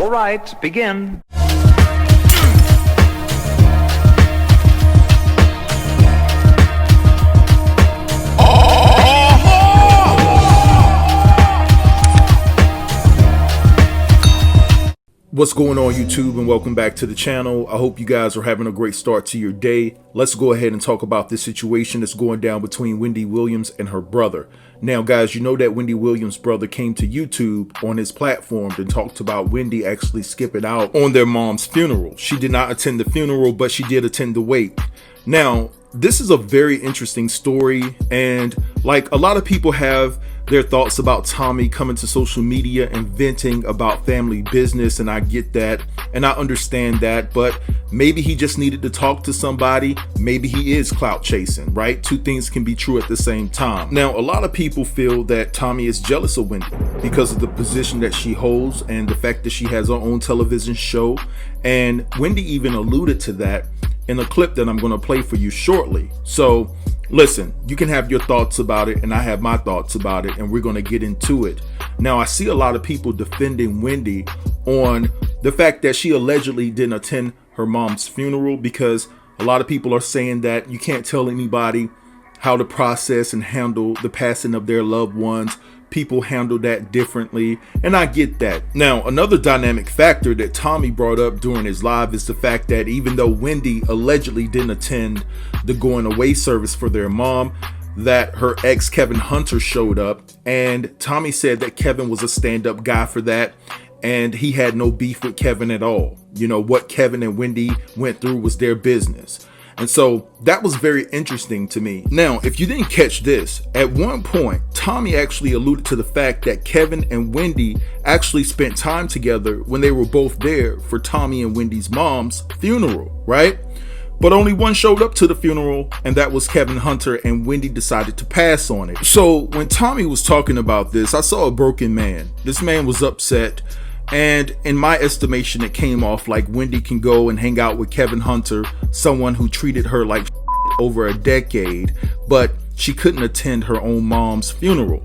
All right, begin. What's going on, YouTube, and welcome back to the channel. I hope you guys are having a great start to your day. Let's go ahead and talk about this situation that's going down between Wendy Williams and her brother. Now, guys, you know that Wendy Williams' brother came to YouTube on his platform and talked about Wendy actually skipping out on their mom's funeral. She did not attend the funeral, but she did attend the wake. Now, this is a very interesting story, and like a lot of people have their thoughts about Tommy coming to social media and venting about family business, and I get that and I understand that, but maybe he just needed to talk to somebody. Maybe he is clout chasing, right? Two things can be true at the same time. Now, a lot of people feel that Tommy is jealous of Wendy because of the position that she holds and the fact that she has her own television show, and Wendy even alluded to that in a clip that I'm going to play for you shortly. So listen, you can have your thoughts about it, and I have my thoughts about it, and we're going to get into it. Now, I see a lot of people defending Wendy on the fact that she allegedly didn't attend her mom's funeral, because a lot of people are saying that you can't tell anybody how to process and handle the passing of their loved ones. People handle that differently, and I get that. Now, another dynamic factor that Tommy brought up during his live is the fact that even though Wendy allegedly didn't attend the going away service for their mom, that her ex Kevin Hunter showed up, and Tommy said that Kevin was a stand-up guy for that, and he had no beef with Kevin at all. You know, what Kevin and Wendy went through was their business. And so that was very interesting to me. Now, if you didn't catch this, at one point, Tommy actually alluded to the fact that Kevin and Wendy actually spent time together when they were both there for Tommy and Wendy's mom's funeral, right? But only one showed up to the funeral, and that was Kevin Hunter, and Wendy decided to pass on it. So when Tommy was talking about this, I saw a broken man. This man was upset. And in my estimation, it came off like Wendy can go and hang out with Kevin Hunter, someone who treated her like over a decade, but she couldn't attend her own mom's funeral.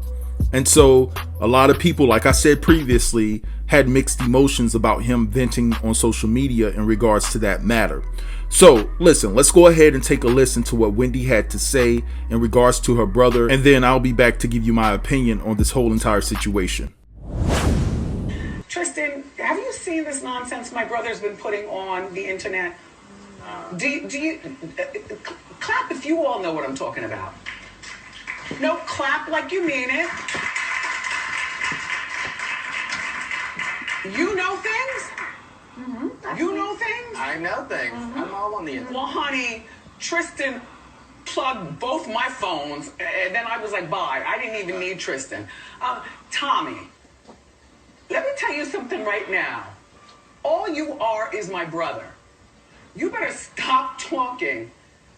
And so a lot of people, like I said previously, had mixed emotions about him venting on social media in regards to that matter. So listen, let's go ahead and take a listen to what Wendy had to say in regards to her brother, and then I'll be back to give you my opinion on this whole entire situation. Tristan, have you seen this nonsense my brother's been putting on the internet? Do you clap if you all know what I'm talking about? No, clap like you mean it. You know things? You know things? I know things. I'm all on the internet. Well, honey, Tristan plugged both my phones, and then I was like, bye. I didn't even need Tristan. Tommy, let me tell you something right now. All you are is my brother. You better stop talking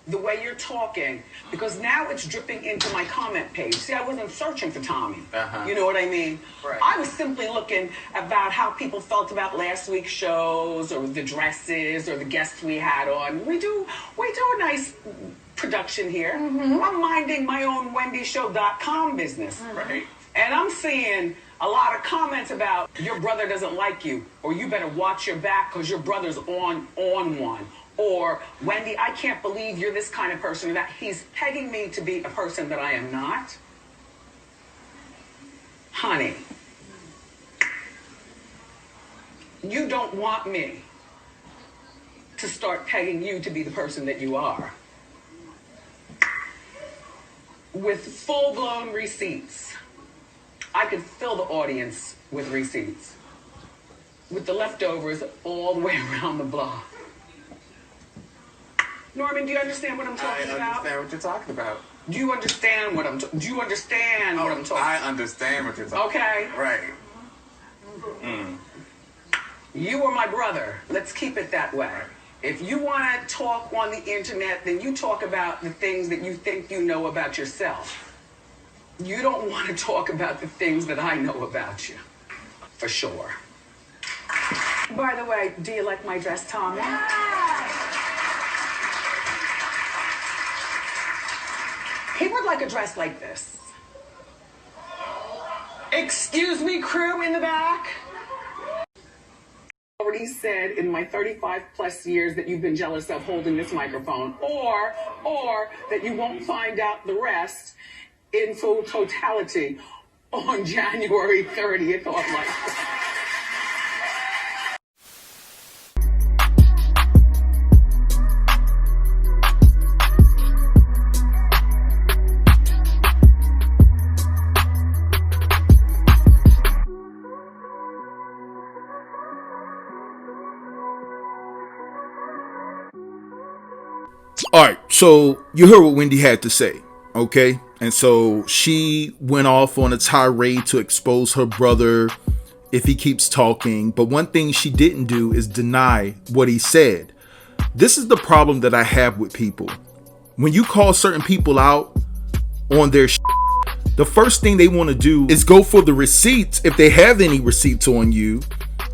the way you're talking, because now it's dripping into my comment page. See, I wasn't searching for Tommy. You know what I mean? Right. I was simply looking about how people felt about last week's shows, or the dresses, or the guests we had on. We do a nice production here. I'm minding my own WendyShow.com business. Right. And I'm seeing a lot of comments about your brother doesn't like you, or you better watch your back because your brother's on one. Or, Wendy, I can't believe you're this kind of person, that he's pegging me to be a person that I am not. Honey, you don't want me to start pegging you to be the person that you are. With full-blown receipts. I could fill the audience with receipts, with the leftovers all the way around the block. Norman, do you understand what I'm talking about? I understand what you're talking about. Do you understand what I'm talking? Do you understand what I'm talking? I understand what you're talking. Okay. Right. You are my brother. Let's keep it that way. If you want to talk on the internet, then you talk about the things that you think you know about yourself. You don't want to talk about the things that I know about you, for sure. By the way, do you like my dress, Tommy? He would like a dress like this. Excuse me, crew in the back. already said in my 35 plus years that you've been jealous of holding this microphone, or that you won't find out the rest in full totality on January 30th or like. All right, so you heard what Wendy had to say, okay? And so she went off on a tirade to expose her brother if he keeps talking. But one thing she didn't do is deny what he said. This is the problem that I have with people. When you call certain people out on their the first thing they want to do is go for the receipts, if they have any receipts on you,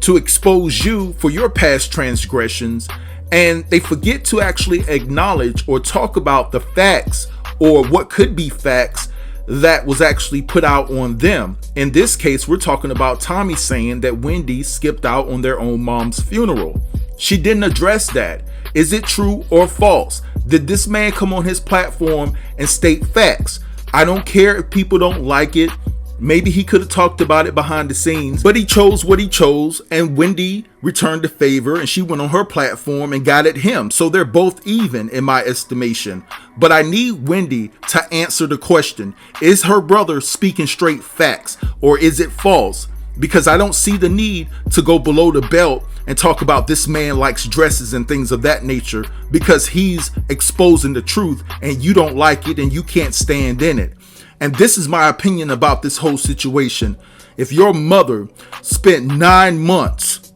to expose you for your past transgressions. And they forget to actually acknowledge or talk about the facts or what could be facts that was actually put out on them. In this case, we're talking about Tommy saying that Wendy skipped out on their own mom's funeral. She didn't address that. Is it true or false? Did this man come on his platform and state facts? I don't care if people don't like it. Maybe he could have talked about it behind the scenes, but he chose what he chose, and Wendy returned the favor and she went on her platform and got at him. So they're both even in my estimation. But I need Wendy to answer the question. Is her brother speaking straight facts or is it false? Because I don't see the need to go below the belt and talk about this man likes dresses and things of that nature because he's exposing the truth and you don't like it and you can't stand in it. And this is my opinion about this whole situation. If your mother spent 9 months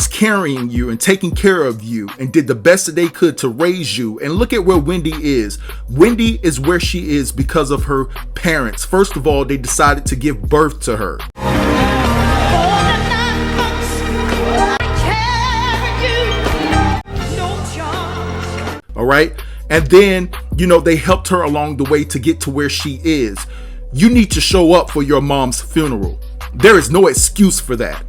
carrying you and taking care of you and did the best that they could to raise you, and look at where Wendy is. Wendy is where she is because of her parents. First of all, they decided to give birth to her. All right. And then, they helped her along the way to get to where she is. You need to show up for your mom's funeral. There is no excuse for that.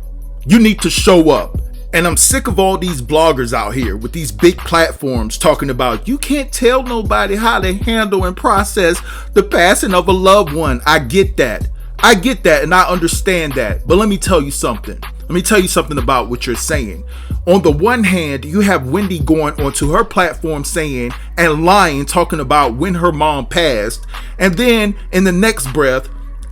You need to show up. And I'm sick of all these bloggers out here with these big platforms talking about you can't tell nobody how to handle and process the passing of a loved one. I get that. And I understand that. But let me tell you something. Let me tell you something about what you're saying. On the one hand, you have Wendy going onto her platform saying and lying, talking about when her mom passed. And then in the next breath,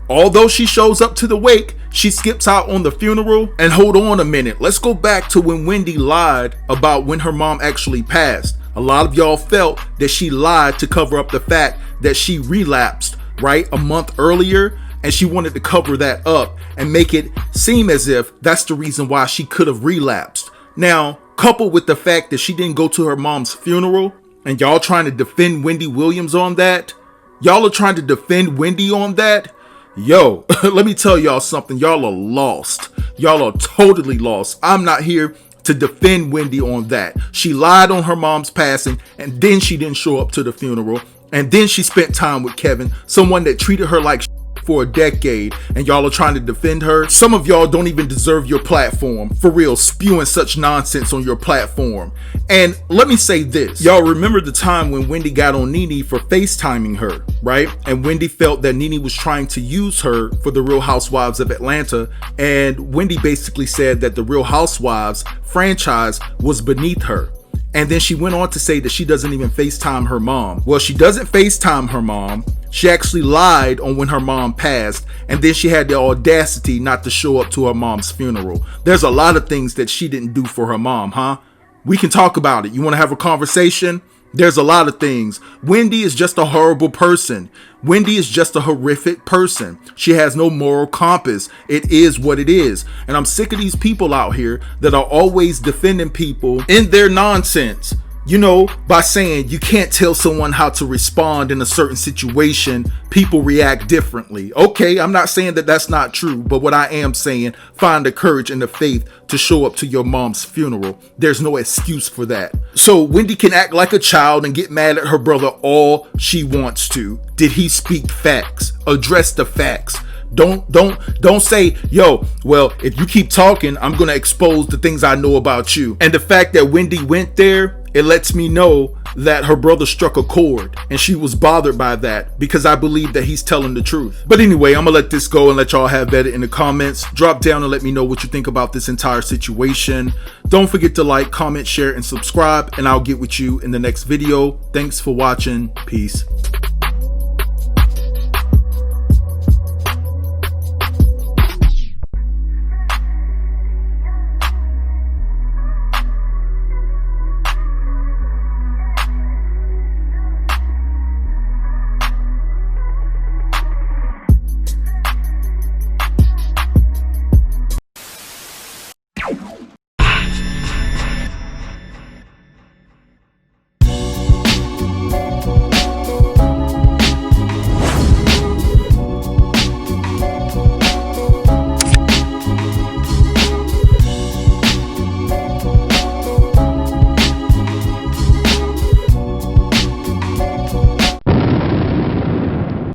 although she shows up to the wake, she skips out on the funeral. And hold on a minute. Let's go back to when Wendy lied about when her mom actually passed. A lot of y'all felt that she lied to cover up the fact that she relapsed, right? A month earlier. And she wanted to cover that up and make it seem as if that's the reason why she could have relapsed. Now, coupled with the fact that she didn't go to her mom's funeral, and y'all trying to defend Wendy Williams on that, y'all are trying to defend Wendy on that. Yo, let me tell y'all something. Y'all are lost. Y'all are totally lost. I'm not here to defend Wendy on that. She lied on her mom's passing, and then she didn't show up to the funeral. And then she spent time with Kevin, someone that treated her like for a decade, and y'all are trying to defend her. Some of y'all don't even deserve your platform, for real, spewing such nonsense on your platform. And let me say this, y'all remember the time when Wendy got on Nene for FaceTiming her, right? And Wendy felt that Nene was trying to use her for the Real Housewives of Atlanta, and Wendy basically said that the Real Housewives franchise was beneath her. And then she went on to say that she doesn't even FaceTime her mom. Well, she doesn't FaceTime her mom. She actually lied on when her mom passed. And then she had the audacity not to show up to her mom's funeral. There's a lot of things that she didn't do for her mom, huh? We can talk about it. You want to have a conversation? There's a lot of things. Wendy is just a horrible person. Wendy is just a horrific person. She has no moral compass. It is what it is. And I'm sick of these people out here that are always defending people in their nonsense. You know, by saying you can't tell someone how to respond in a certain situation, people react differently. Okay, I'm not saying that that's not true, but what I am saying, find the courage and the faith to show up to your mom's funeral. There's no excuse for that. So Wendy can act like a child and get mad at her brother all she wants to. Did he speak facts? Address the facts. Don't say, yo, well, if you keep talking, I'm gonna expose the things I know about you. And the fact that Wendy went there, it lets me know that her brother struck a chord and she was bothered by that, because I believe that he's telling the truth. But anyway, I'm gonna let this go and let y'all have at it in the comments. Drop down and let me know what you think about this entire situation. Don't forget to like, comment, share, and subscribe, and I'll get with you in the next video. Thanks for watching. Peace.